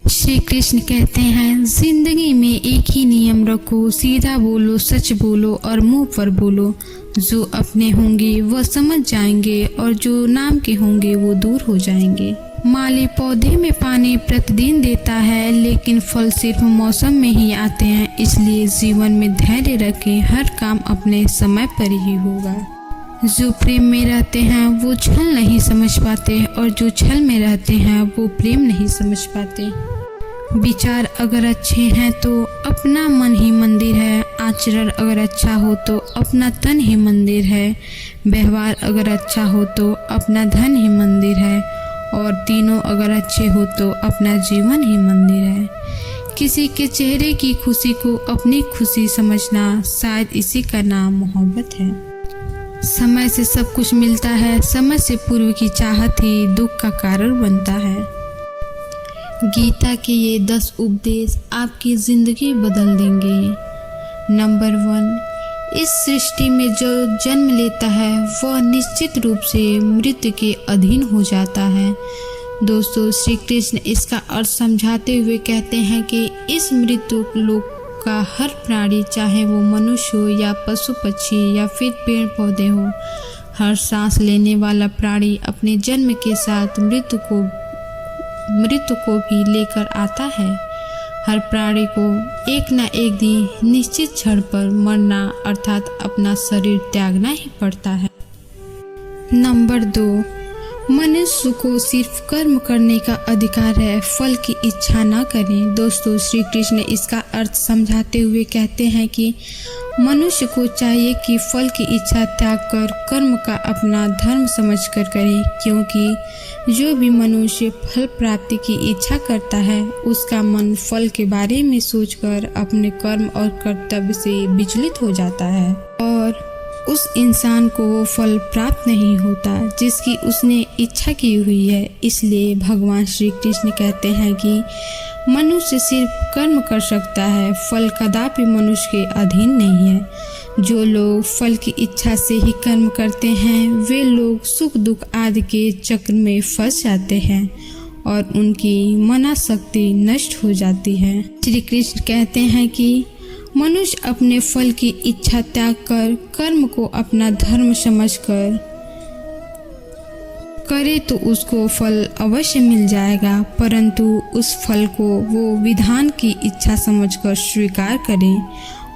श्री कृष्ण कहते हैं, जिंदगी में एक ही नियम रखो, सीधा बोलो, सच बोलो और मुंह पर बोलो। जो अपने होंगे वह समझ जाएंगे और जो नाम के होंगे वो दूर हो जाएंगे। माली पौधे में पानी प्रतिदिन देता है, लेकिन फल सिर्फ मौसम में ही आते हैं। इसलिए जीवन में धैर्य रखें, हर काम अपने समय पर ही होगा। जो प्रेम में रहते हैं वो छल नहीं समझ पाते और जो छल में रहते हैं वो प्रेम नहीं समझ पाते। विचार अगर अच्छे हैं तो अपना मन ही मंदिर है, आचरण अगर अच्छा हो तो अपना तन ही मंदिर है, व्यवहार अगर अच्छा हो तो अपना धन ही मंदिर है और तीनों अगर अच्छे हो तो अपना जीवन ही मंदिर है। किसी के चेहरे की खुशी को अपनी खुशी समझना, शायद इसी का नाम मोहब्बत है। समय से सब कुछ मिलता है, समय से पूर्व की चाहत ही दुख का कारण बनता है। गीता के ये 10 उपदेश आपकी ज़िंदगी बदल देंगे। नंबर 1, इस सृष्टि में जो जन्म लेता है वह निश्चित रूप से मृत्यु के अधीन हो जाता है। दोस्तों, श्री कृष्ण इसका अर्थ समझाते हुए कहते हैं कि इस मृत्यु लोक का हर प्राणी, चाहे वो मनुष्य हो या पशु पक्षी या फिर पेड़ पौधे हो, हर सांस लेने वाला प्राणी अपने जन्म के साथ मृत्यु को भी लेकर आता है। हर प्राणी को एक न एक दिन निश्चित क्षण पर मरना अर्थात अपना शरीर त्यागना ही पड़ता है। नंबर 2, मनुष्य को सिर्फ कर्म करने का अधिकार है, फल की इच्छा ना करें। दोस्तों, श्री कृष्ण इसका अर्थ समझाते हुए कहते हैं कि मनुष्य को चाहिए कि फल की इच्छा त्याग कर कर्म का अपना धर्म समझकर करे, क्योंकि जो भी मनुष्य फल प्राप्ति की इच्छा करता है उसका मन फल के बारे में सोचकर अपने कर्म और कर्तव्य से विचलित हो जाता है और उस इंसान को वो फल प्राप्त नहीं होता जिसकी उसने इच्छा की हुई है। इसलिए भगवान श्री कृष्ण कहते हैं कि मनुष्य सिर्फ कर्म कर सकता है, फल कदापि मनुष्य के अधीन नहीं है। जो लोग फल की इच्छा से ही कर्म करते हैं वे लोग सुख दुख आदि के चक्र में फंस जाते हैं और उनकी मना शक्ति नष्ट हो जाती है। श्री कृष्ण कहते हैं कि मनुष्य अपने फल की इच्छा त्याग कर कर्म को अपना धर्म समझकर करे तो उसको फल अवश्य मिल जाएगा, परंतु उस फल को वो विधान की इच्छा समझकर स्वीकार करे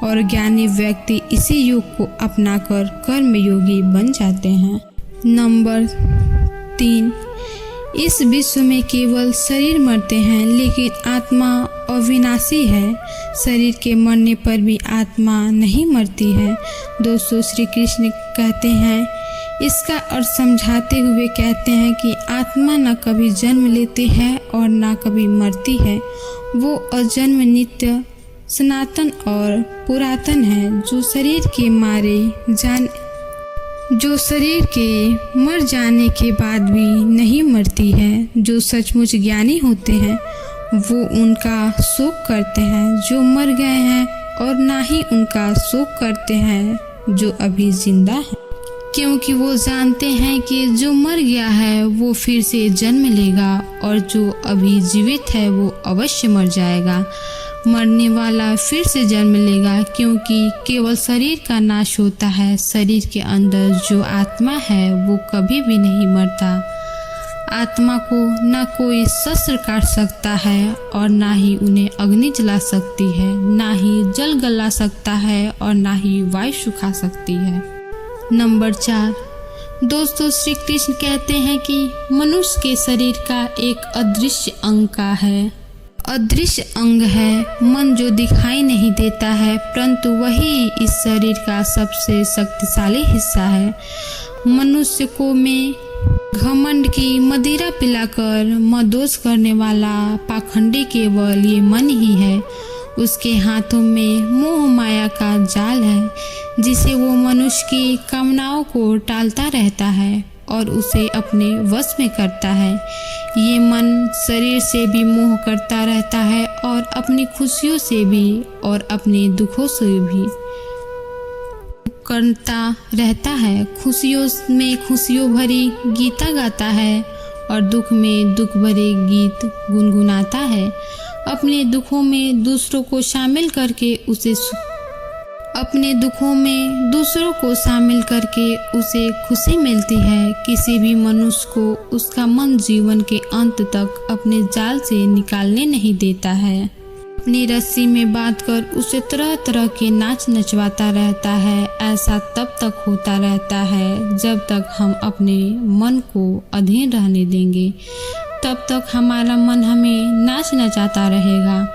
और ज्ञानी व्यक्ति इसी योग को अपनाकर कर्म योगी बन जाते हैं। नंबर 3, इस विश्व में केवल शरीर मरते हैं लेकिन आत्मा अविनाशी है। शरीर के मरने पर भी आत्मा नहीं मरती है। दोस्तों, श्री कृष्ण कहते हैं, इसका अर्थ समझाते हुए कहते हैं कि आत्मा न कभी जन्म लेती है और न कभी मरती है। वो अजन्म, नित्य, सनातन और पुरातन है, जो शरीर के मर जाने के बाद भी नहीं मरती है। जो सचमुच ज्ञानी होते हैं वो उनका शोक करते हैं जो मर गए हैं और ना ही उनका शोक करते हैं जो अभी जिंदा है, क्योंकि वो जानते हैं कि जो मर गया है वो फिर से जन्म लेगा और जो अभी जीवित है वो अवश्य मर जाएगा। मरने वाला फिर से जन्म लेगा, क्योंकि केवल शरीर का नाश होता है। शरीर के अंदर जो आत्मा है वो कभी भी नहीं मरता। आत्मा को न कोई शस्त्र काट सकता है और ना ही उन्हें अग्नि जला सकती है, ना ही जल गला सकता है और ना ही वायु सुखा सकती है। नंबर 4, दोस्तों, श्री कृष्ण कहते हैं कि मनुष्य के शरीर का एक अदृश्य अंग का है। अदृश्य अंग है मन, जो दिखाई नहीं देता है, परंतु वही इस शरीर का सबसे शक्तिशाली हिस्सा है। मनुष्य को में घमंड की मदिरा पिलाकर मदोष करने वाला पाखंडी केवल ये मन ही है। उसके हाथों में मोह माया का जाल है, जिसे वो मनुष्य की कामनाओं को टालता रहता है और उसे अपने वश में करता है। ये मन शरीर से भी मोह करता रहता है और अपनी खुशियों से भी और अपने दुखों से भी करता रहता है। खुशियों में खुशियों भरी गीता गाता है और दुख में दुख भरे गीत गुनगुनाता है। अपने दुखों में दूसरों को शामिल करके उसे खुशी मिलती है। किसी भी मनुष्य को उसका मन जीवन के अंत तक अपने जाल से निकालने नहीं देता है। अपनी रस्सी में बांधकर उसे तरह तरह के नाच नचवाता रहता है। ऐसा तब तक होता रहता है जब तक हम अपने मन को अधीन रहने देंगे, तब तक हमारा मन हमें नाच नचाता रहेगा।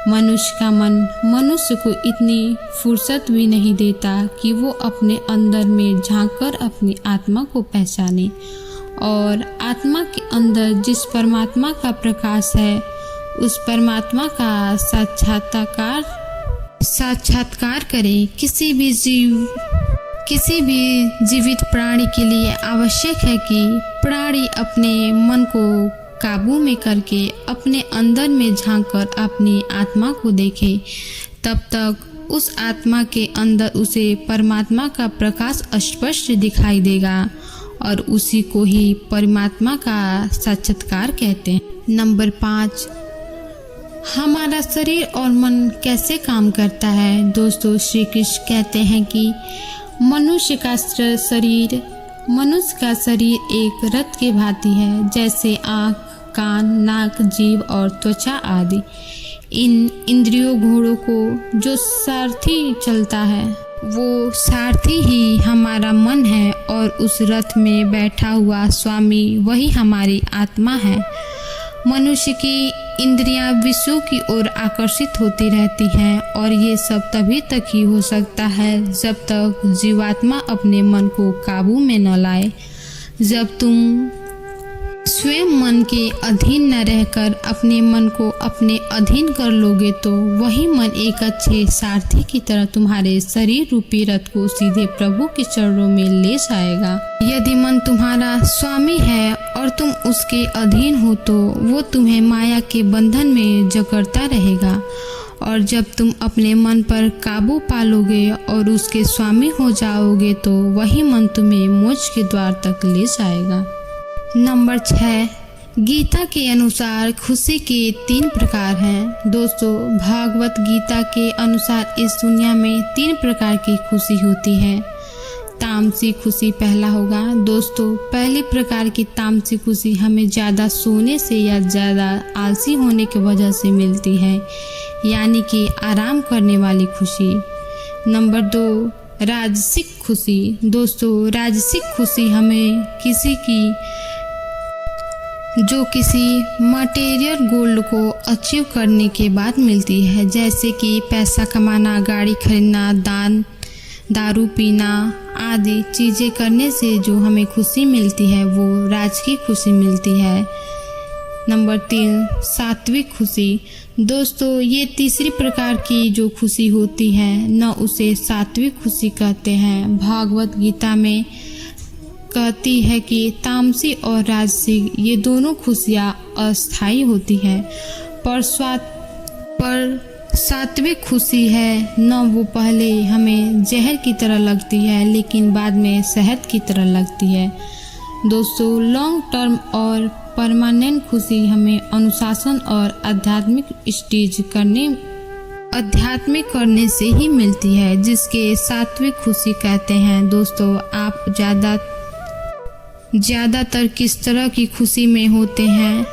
मनुष्य का मन मनुष्य को इतनी फुर्सत भी नहीं देता कि वो अपने अंदर में झांककर अपनी आत्मा को पहचाने, और आत्मा के अंदर जिस परमात्मा का प्रकाश है उस परमात्मा का साक्षात्कार करें। किसी भी जीवित प्राणी के लिए आवश्यक है कि प्राणी अपने मन को काबू में करके अपने अंदर में झांककर अपनी आत्मा को देखे। तब तक उस आत्मा के अंदर उसे परमात्मा का प्रकाश स्पष्ट दिखाई देगा और उसी को ही परमात्मा का साक्षात्कार कहते हैं। नंबर 5, हमारा शरीर और मन कैसे काम करता है। दोस्तों, श्री कृष्ण कहते हैं कि मनुष्य का शरीर एक रथ के भांति है, जैसे आँख, कान, नाक, जीभ और त्वचा आदि। इन इंद्रियों घोड़ों को जो सारथी चलता है वो सारथी ही हमारा मन है, और उस रथ में बैठा हुआ स्वामी वही हमारी आत्मा है। मनुष्य की इंद्रियां विषयों की ओर आकर्षित होती रहती हैं, और ये सब तभी तक ही हो सकता है जब तक जीवात्मा अपने मन को काबू में न लाए। जब तुम स्वयं मन के अधीन न रहकर अपने मन को अपने अधीन कर लोगे तो वही मन एक अच्छे सारथी की तरह तुम्हारे शरीर रूपी रथ को सीधे प्रभु के चरणों में ले जाएगा। यदि मन तुम्हारा स्वामी है और तुम उसके अधीन हो तो वो तुम्हें माया के बंधन में जकड़ता रहेगा, और जब तुम अपने मन पर काबू पालोगे और उसके स्वामी हो जाओगे तो वही मन तुम्हें मोक्ष के द्वार तक ले जाएगा। नंबर 6, गीता के अनुसार खुशी के 3 प्रकार हैं। दोस्तों, भागवत गीता के अनुसार इस दुनिया में 3 प्रकार की खुशी होती है। तामसी खुशी पहला होगा। दोस्तों, पहली प्रकार की तामसी खुशी हमें ज़्यादा सोने से या ज़्यादा आलसी होने की वजह से मिलती है, यानी कि आराम करने वाली खुशी। नंबर 2, राजसिक खुशी। दोस्तों, राजसिक खुशी हमें किसी मटेरियल गोल को अचीव करने के बाद मिलती है, जैसे कि पैसा कमाना, गाड़ी खरीदना, दारू पीना आदि चीज़ें करने से जो हमें खुशी मिलती है वो राजसिक खुशी मिलती है। नंबर 3, सात्विक खुशी। दोस्तों, ये तीसरी प्रकार की जो खुशी होती है न उसे सात्विक खुशी कहते हैं। भागवत गीता में कहती है कि तामसी और राजसिक ये दोनों खुशियाँ अस्थायी होती हैं, पर सात्विक खुशी है न वो पहले हमें जहर की तरह लगती है लेकिन बाद में शहद की तरह लगती है। दोस्तों, लॉन्ग टर्म और परमानेंट खुशी हमें अनुशासन और आध्यात्मिक करने से ही मिलती है, जिसके सात्विक खुशी कहते हैं। दोस्तों, आप ज़्यादातर किस तरह की खुशी में होते हैं।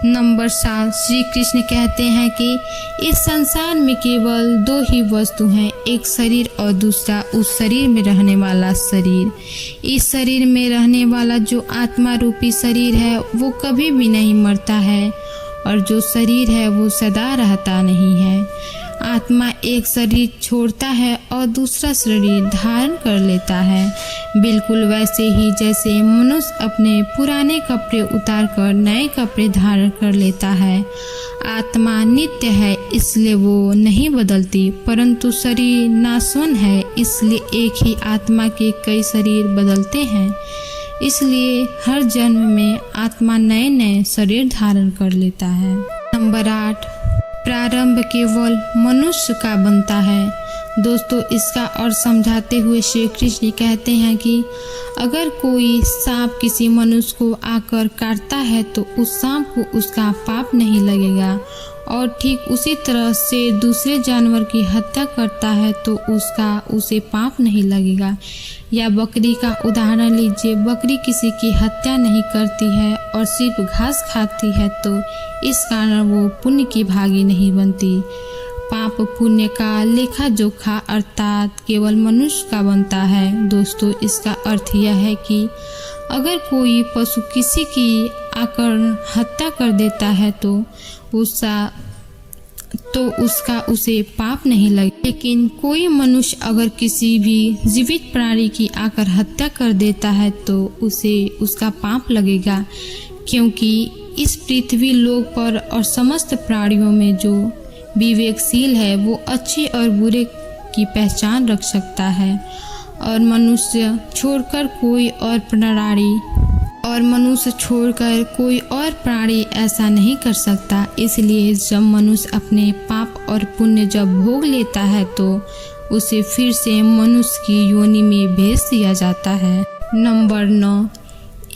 नंबर 7, श्री कृष्ण कहते हैं कि इस संसार में केवल 2 ही वस्तु हैं, एक शरीर और दूसरा उस शरीर में रहने वाला शरीर। इस शरीर में रहने वाला जो आत्मा रूपी शरीर है वो कभी भी नहीं मरता है, और जो शरीर है वो सदा रहता नहीं है। आत्मा एक शरीर छोड़ता है और दूसरा शरीर धारण कर लेता है, बिल्कुल वैसे ही जैसे मनुष्य अपने पुराने कपड़े उतारकर नए कपड़े धारण कर लेता है। आत्मा नित्य है इसलिए वो नहीं बदलती, परंतु शरीर नाशवान है इसलिए एक ही आत्मा के कई शरीर बदलते हैं। इसलिए हर जन्म में आत्मा नए नए शरीर धारण कर लेता है। नंबर 8, प्रारंभ केवल मनुष्य का बनता है। दोस्तों, इसका अर्थ समझाते हुए श्री कृष्ण कहते हैं कि अगर कोई सांप किसी मनुष्य को आकर काटता है तो उस सांप को उसका पाप नहीं लगेगा, और ठीक उसी तरह से दूसरे जानवर की हत्या करता है तो उसे पाप नहीं लगेगा। या बकरी का उदाहरण लीजिए, बकरी किसी की हत्या नहीं करती है और सिर्फ घास खाती है, तो इस कारण वो पुण्य की भागी नहीं बनती। पाप पुण्य का लेखा जोखा अर्थात केवल मनुष्य का बनता है। दोस्तों, इसका अर्थ यह है कि अगर कोई पशु किसी की आकर हत्या कर देता है तो उसका उसे पाप नहीं लगे, लेकिन कोई मनुष्य अगर किसी भी जीवित प्राणी की आकर हत्या कर देता है तो उसे उसका पाप लगेगा, क्योंकि इस पृथ्वी लोक पर और समस्त प्राणियों में जो विवेकशील है वो अच्छे और बुरे की पहचान रख सकता है, और मनुष्य छोड़कर कोई और प्राणी ऐसा नहीं कर सकता। इसलिए जब मनुष्य अपने पाप और पुण्य जब भोग लेता है तो उसे फिर से मनुष्य की योनि में भेज दिया जाता है। नंबर 9,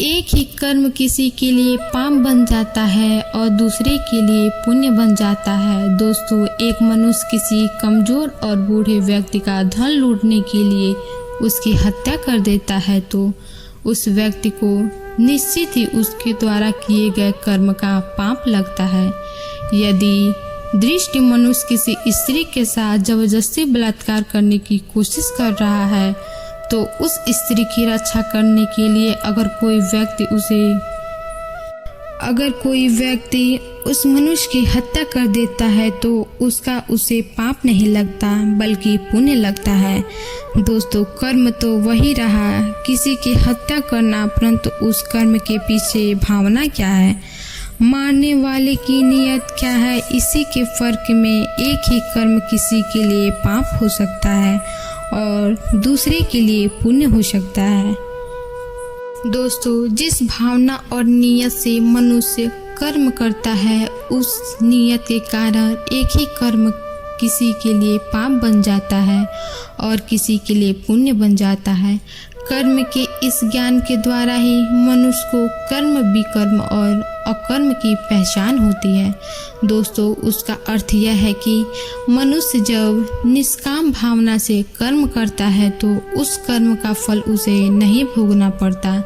एक ही कर्म किसी के लिए पाप बन जाता है और दूसरे के लिए पुण्य बन जाता है। दोस्तों, एक मनुष्य किसी कमजोर और बूढ़े व्यक्ति का धन लूटने के लिए उसकी हत्या कर देता है तो उस व्यक्ति को निश्चित ही उसके द्वारा किए गए कर्म का पाप लगता है। यदि दृष्टि मनुष्य किसी स्त्री के साथ जबरदस्ती बलात्कार करने की कोशिश कर रहा है तो उस स्त्री की रक्षा करने के लिए अगर कोई व्यक्ति उस मनुष्य की हत्या कर देता है तो उसे पाप नहीं लगता बल्कि पुण्य लगता है। दोस्तों, कर्म तो वही रहा किसी की हत्या करना, परंतु उस कर्म के पीछे भावना क्या है, मारने वाले की नीयत क्या है, इसी के फर्क में एक ही कर्म किसी के लिए पाप हो सकता है और दूसरे के लिए पुण्य हो सकता है। दोस्तों, जिस भावना और नीयत से मनुष्य कर्म करता है उस नीयत के कारण एक ही कर्म किसी के लिए पाप बन जाता है और किसी के लिए पुण्य बन जाता है। कर्म के इस ज्ञान के द्वारा ही मनुष्य को कर्म विकर्म और अकर्म की पहचान होती है। दोस्तों, उसका अर्थ यह है कि मनुष्य जब निष्काम भावना से कर्म करता है तो उस कर्म का फल उसे नहीं भोगना पड़ता,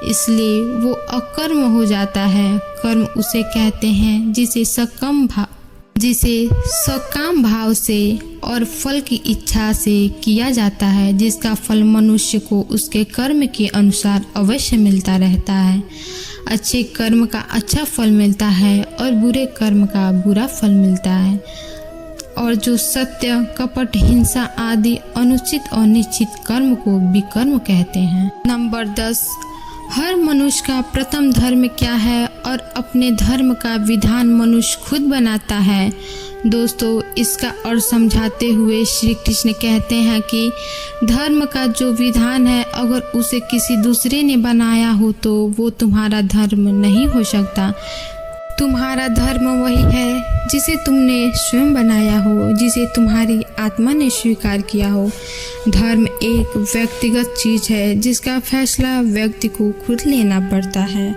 इसलिए वो अकर्म हो जाता है। कर्म उसे कहते हैं जिसे सकाम भाव से और फल की इच्छा से किया जाता है, जिसका फल मनुष्य को उसके कर्म के अनुसार अवश्य मिलता रहता है। अच्छे कर्म का अच्छा फल मिलता है और बुरे कर्म का बुरा फल मिलता है, और जो सत्य, कपट, हिंसा आदि अनुचित और निश्चित कर्म को विकर्म कहते हैं। नंबर 10, हर मनुष्य का प्रथम धर्म क्या है और अपने धर्म का विधान मनुष्य खुद बनाता है। दोस्तों, इसका अर्थ समझाते हुए श्री कृष्ण कहते हैं कि धर्म का जो विधान है अगर उसे किसी दूसरे ने बनाया हो तो वो तुम्हारा धर्म नहीं हो सकता। तुम्हारा धर्म वही है जिसे तुमने स्वयं बनाया हो, जिसे तुम्हारी आत्मा ने स्वीकार किया हो। धर्म एक व्यक्तिगत चीज है जिसका फैसला व्यक्ति को खुद लेना पड़ता है।